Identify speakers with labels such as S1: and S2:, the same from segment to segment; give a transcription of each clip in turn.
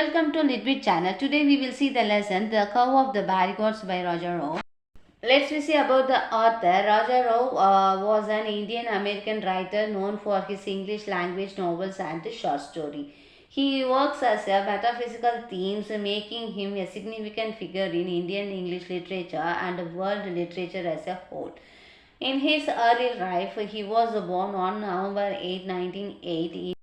S1: Welcome to Litbit channel. Today we will see the lesson The Curve of the Barricades by Roger Rowe. Let's see about the author. Roger Rowe was an Indian American writer known for his English language novels and short story. He works as a metaphysical themes, making him a significant figure in Indian English literature and world literature as a whole. In his early life, he was born on November 8, 1908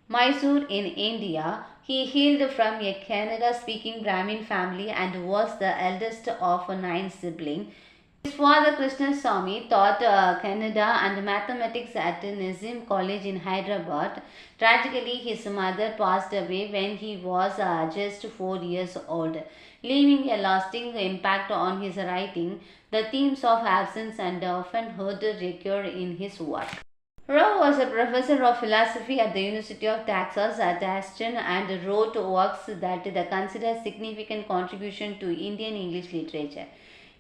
S1: Mysore in India. He hailed from a Kannada speaking Brahmin family and was the eldest of nine siblings. His father Krishnaswamy taught Kannada and mathematics at Nizam College in Hyderabad. Tragically, his mother passed away when he was just 4 years old, leaving a lasting impact on his writing. The themes of absence and often heard recur in his work. Rowe was a professor of philosophy at the University of Texas at Austin and wrote works that are considered significant contribution to Indian English literature.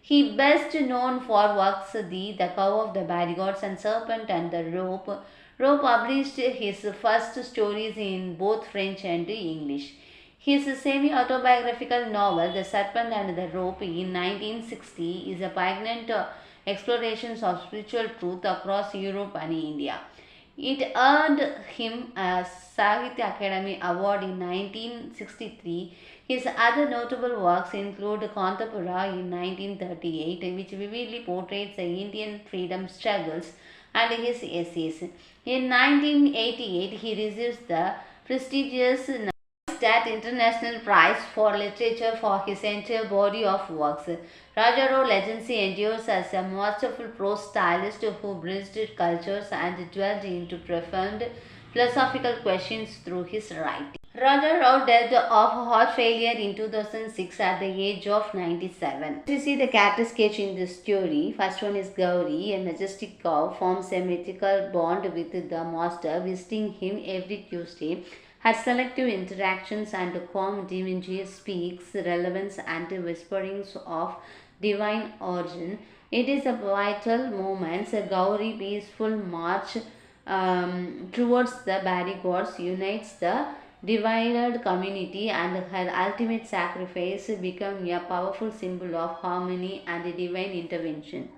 S1: He best known for works The Curve of the Barricades and Serpent and the Rope. Rowe published his first stories in both French and English. His semi-autobiographical novel The Serpent and the Rope in 1960 is a poignant explorations of spiritual truth across Europe and India. It earned him a Sahitya Academy Award in 1963. His other notable works include Kantapura in 1938, which vividly portrays the Indian freedom struggles, and his essays. In 1988, he receives the prestigious Stat International Prize for Literature for his entire body of works. Roger Rowe legacy endures as a masterful prose stylist who bridged cultures and dwelled into profound philosophical questions through his writing. Roger Rowe died of heart failure in 2006 at the age of 97. You see the character sketch in this story. First one is Gauri, a majestic cow, forms a mythical bond with the master, visiting him every Tuesday. Her selective interactions and calm demeanor speaks relevance and whisperings of divine origin. It is a vital moment. Gauri peaceful march towards the barricades unites the divided community, and her ultimate sacrifice become a powerful symbol of harmony and divine intervention.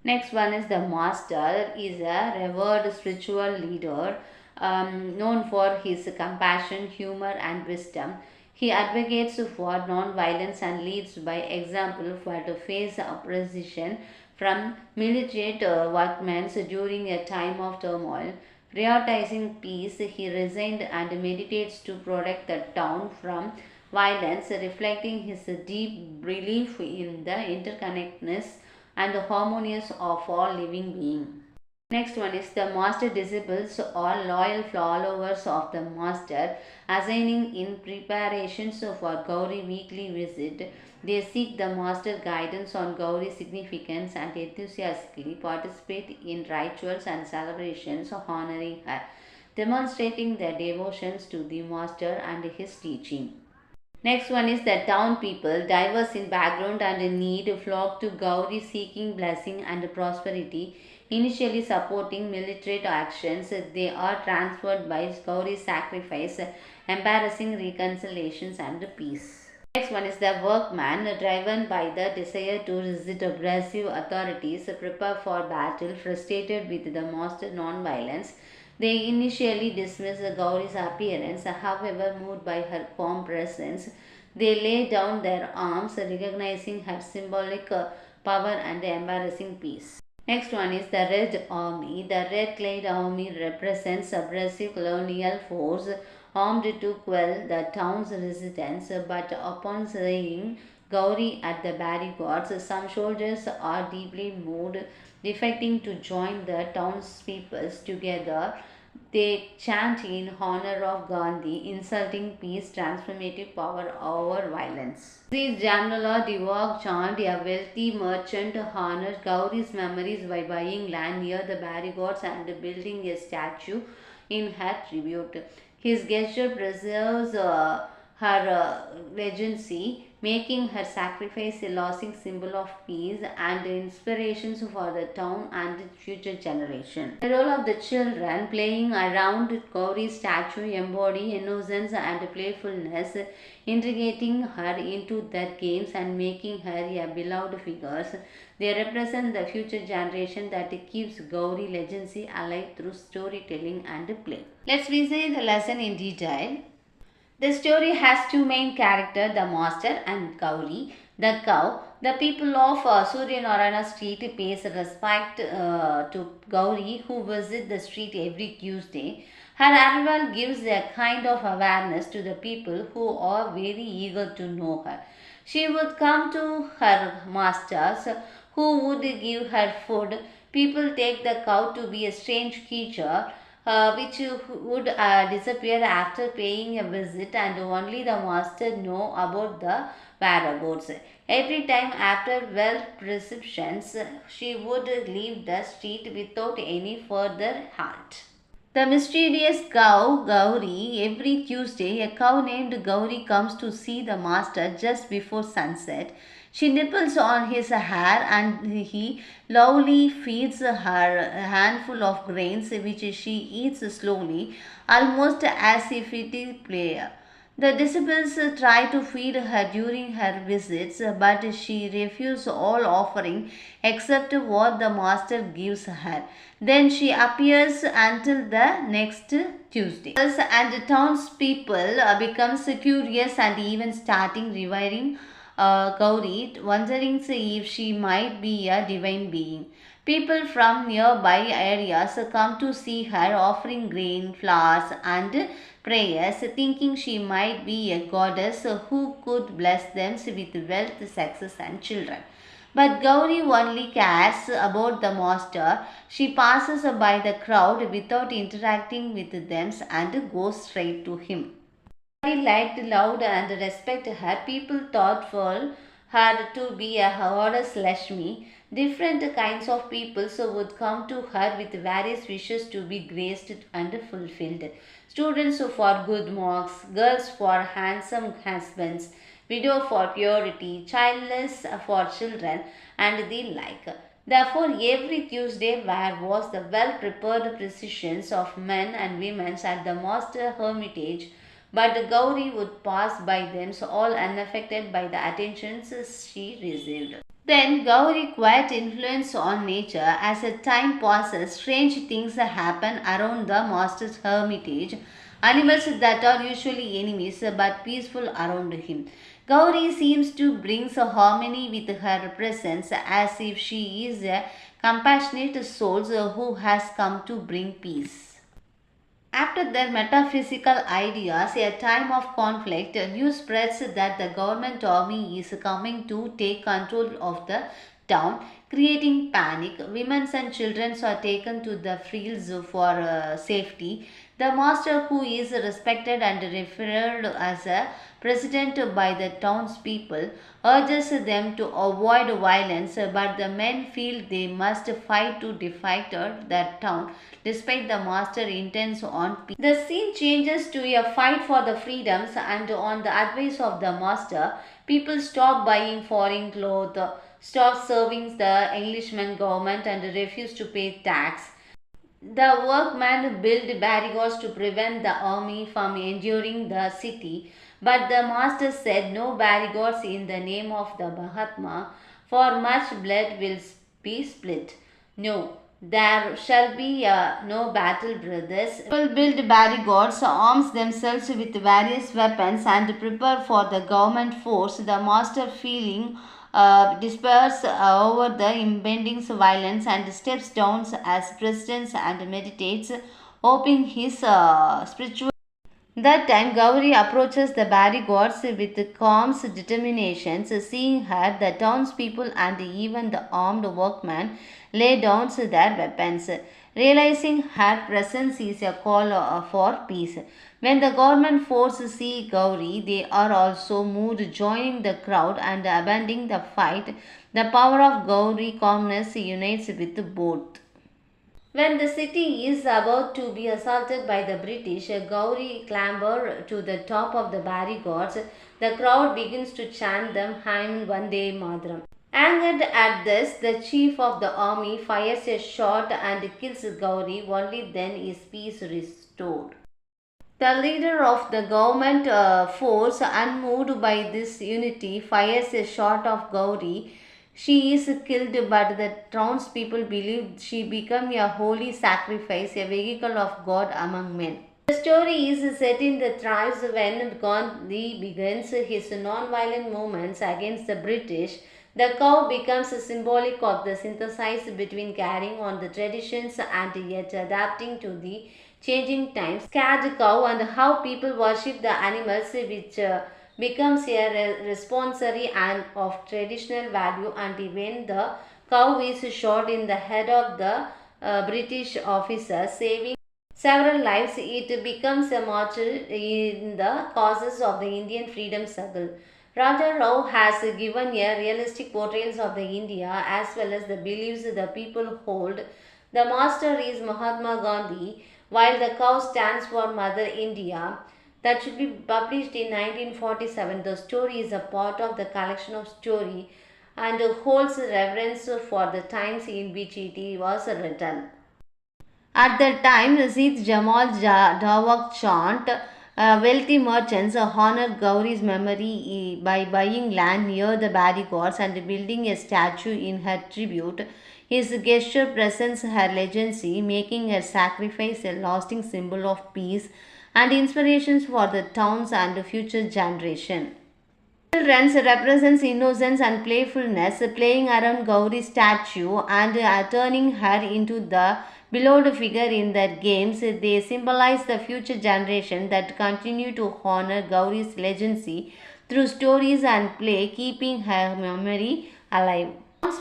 S1: Next one is the master is a revered spiritual leader known for his compassion, humor and wisdom. He advocates for non-violence and leads by example for to face opposition from militant workmen during a time of turmoil. Prioritizing peace, he resigned and meditates to protect the town from violence, reflecting his deep belief in the interconnectedness and the harmonious of all living beings. Next one is the master disciples or loyal followers of the master, assigning in preparations for Gauri weekly visit. They seek the master guidance on Gauri's significance and enthusiastically participate in rituals and celebrations honoring her, demonstrating their devotions to the master and his teaching. Next one is the town people, diverse in background and in need, flock to Gauri seeking blessing and prosperity. Initially supporting military actions, they are transferred by Gauri's sacrifice, embarrassing reconciliations and peace. Next one is the workman, driven by the desire to resist oppressive authorities, prepare for battle, frustrated with the master non-violence. They initially dismiss Gauri's appearance, however, moved by her calm presence, they lay down their arms, recognizing her symbolic power and embarrassing peace. Next one is the Red Army. The red-clad army represents subversive colonial force armed to quell the town's resistance, but upon seeing Gauri at the barricades, some soldiers are deeply moved, defecting to join the townspeople together. They chant in honor of Gandhi, insulting peace, transformative power over violence. Sri Jamnala Divak Chand, a wealthy merchant, honors Gauri's memories by buying land near the barricades and building a statue in her tribute. His gesture preserves her legacy, making her sacrifice a lasting symbol of peace and inspirations for the town and future generation. The role of the children playing around Gauri's statue embody innocence and playfulness, integrating her into their games and making her a beloved figure. They represent the future generation that keeps Gauri legacy alive through storytelling and play. Let's revisit the lesson in detail. The story has two main characters, the master and Gauri, the cow. The people of Suryanarayana street pays respect to Gauri, who visit the street every Tuesday. Her arrival gives a kind of awareness to the people who are very eager to know her. She would come to her masters, who would give her food. People take the cow to be a strange creature which would disappear after paying a visit, and only the master know about the whereabouts. Every time after well prescriptions, she would leave the street without any further halt. The mysterious cow Gauri. Every Tuesday, a cow named Gauri comes to see the master just before sunset. She nibbles on his hair and he lovingly feeds her a handful of grains which she eats slowly, almost as if it is play. The disciples try to feed her during her visits, but she refuses all offering except what the master gives her. Then she appears until the next Tuesday. And townspeople becomes curious and even starting revering Gauri, wondering if she might be a divine being. People from nearby areas come to see her, offering grain, flowers, and prayers, thinking she might be a goddess who could bless them with wealth, success, and children. But Gauri only cares about the master. She passes by the crowd without interacting with them and goes straight to him. Gauri liked, loved, and respected her. People thoughtful her to be a goddess Lakshmi. Different kinds of people would come to her with various wishes to be graced and fulfilled. Students for good marks, girls for handsome husbands, widow for purity, childless for children, and the like. Therefore, every Tuesday there was the well-prepared processions of men and women at the master hermitage, but Gauri would pass by them all unaffected by the attentions she received. Then Gauri quite influence on nature. As the time passes, strange things happen around the master's hermitage. Animals that are usually enemies but peaceful around him. Gauri seems to bring harmony with her presence, as if she is a compassionate soul who has come to bring peace. After their metaphysical ideas, a time of conflict, news spreads that the government army is coming to take control of the town, creating panic. Women and children are taken to the fields for safety. The master, who is respected and revered as a president by the townspeople, urges them to avoid violence, but the men feel they must fight to defend their town despite the master intends on peace. The scene changes to a fight for the freedoms, and on the advice of the master, people stop buying foreign clothes, stop serving the Englishman government, and refuse to pay tax. The workmen built barricades to prevent the army from entering the city, but the master said no barricades in the name of the Mahatma, for much blood will be split. No, there shall be no battle, brothers. People build barricades, arms themselves with various weapons, and prepare for the government force. The master, feeling despairs over the impending violence, and steps down as president and meditates, hoping his spiritual. That time Gauri approaches the barricades with calm determination. Seeing her, the townspeople and even the armed workmen lay down their weapons, realizing her presence is a call for peace. When the government forces see Gauri, they are also moved, joining the crowd and abandoning the fight. The power of Gauri calmness unites with both. When the city is about to be assaulted by the British, Gauri clambers to the top of the barricades. The crowd begins to chant them Haim Vande Mataram. Angered at this, the chief of the army fires a shot and kills Gauri. Only then is peace restored. The leader of the government force, unmoved by this unity, fires a shot of Gauri. She is killed, but the townspeople believe she became a holy sacrifice, a vehicle of God among men. The story is set in the tribes when Gandhi begins his non-violent movements against the British. The cow becomes symbolic of the synthesis between carrying on the traditions and yet adapting to the changing times. Scared cow and how people worship the animals, which becomes a responsory and of traditional value, and when the cow is shot in the head of the British officer, saving several lives, it becomes a martyr in the causes of the Indian freedom struggle. Raja Rao has given a realistic portrayal of the India as well as the beliefs the people hold. The master is Mahatma Gandhi, while the cow stands for Mother India. That should be published in 1947. The story is a part of the collection of story and holds reverence for the times in which it was written. At that time, Sid Jamal Dawak chant, wealthy merchants honored Gauri's memory by buying land near the barricades and building a statue in her tribute. His gesture presents her legacy, making her sacrifice a lasting symbol of peace and inspirations for the towns and future generation. Children represents innocence and playfulness, playing around Gauri's statue and turning her into the beloved figure in their games. They symbolize the future generation that continue to honor Gauri's legacy through stories and play, keeping her memory alive.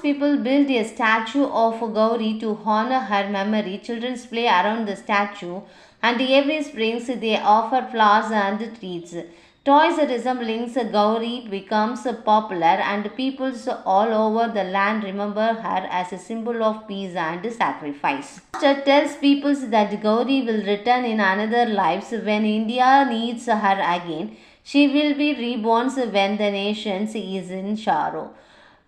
S1: People build a statue of Gauri to honor her memory. Children play around the statue, and every spring they offer flowers and treats. Toys resembling Gauri becomes popular, and peoples all over the land remember her as a symbol of peace and sacrifice. Master tells peoples that Gauri will return in another lives when India needs her again. She will be reborn when the nation is in sorrow.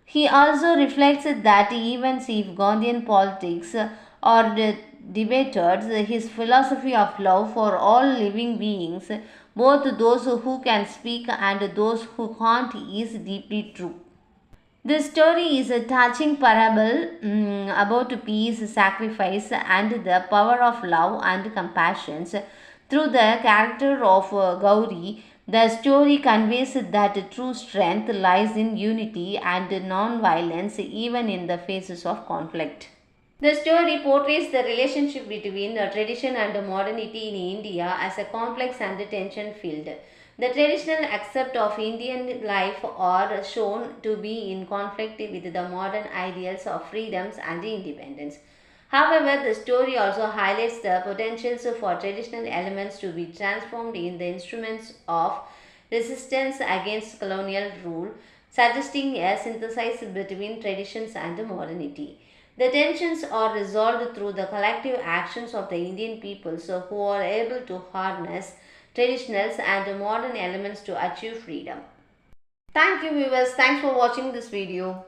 S1: He also reflects that even if Gandhian politics are debated, his philosophy of love for all living beings, both those who can speak and those who can't, is deeply true. This story is a touching parable about peace, sacrifice, and the power of love and compassion. Through the character of Gauri, the story conveys that true strength lies in unity and non-violence, even in the faces of conflict. The story portrays the relationship between tradition and modernity in India as a complex and tension-filled. The traditional aspects of Indian life are shown to be in conflict with the modern ideals of freedoms and independence. However, the story also highlights the potentials for traditional elements to be transformed in the instruments of resistance against colonial rule, suggesting a synthesis between traditions and modernity. The tensions are resolved through the collective actions of the Indian peoples who are able to harness traditionals and modern elements to achieve freedom. Thank you viewers. Thanks for watching this video.